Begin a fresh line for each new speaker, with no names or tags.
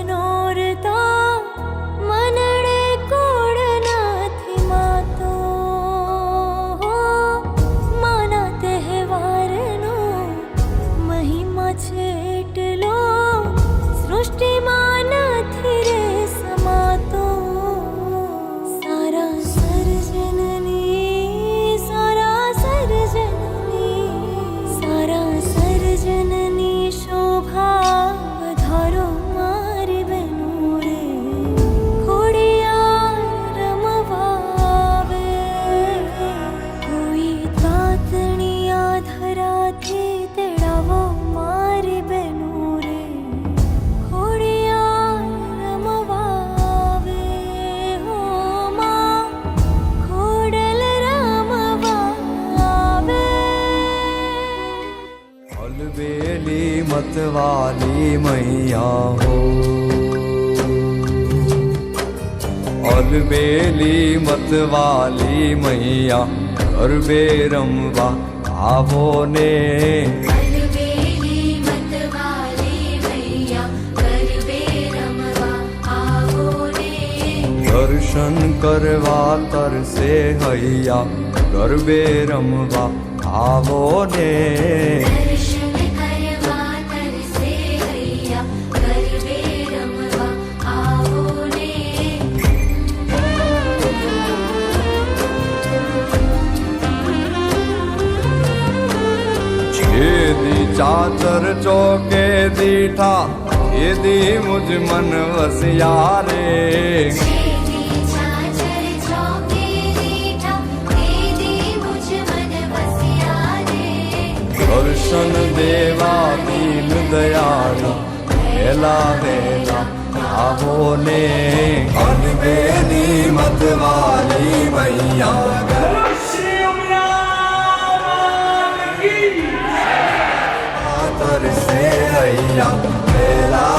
નોરતા મનડે code નથી માતો માના તહેવારનો મહિમા છે એટલો સૃષ્ટિમાં નથી રે સમાતો સારા સર્જનની શોભા વધારો મારી બહેનો રે ખોડિયાર રમવા આવે કોઈ તાતણી આધરાથી તેડાવો મારી બહેનો રે ખોડિયાર રમવા આવે હો માં ખોડલ રમવા આવે
अलबेली मतवाली मैया हो, अलबेली मतवाली मैया गरबे रमवा आવો ને
अलबेली मतवाली मैया गरबे रमवा आવો ને
દર્શન કરવા તરસે હૈયા ગરબે રમવા આવો ને
દર્શન કરવા તરસે હૈયા ગરબે રમવા આવો ને
છેદી ચાચર ચોકે દીઠા છેદી મુજ મન વસિયા રે
છેદી ચાચર ચોકે દીઠા છેદી મુજ મન વસિયા રે
દર્શન દેવા દીન દયાળુ વેલા વેલા આવો ને અનબેલી મતવાલી મૈયા તરસે હૈયા વેલા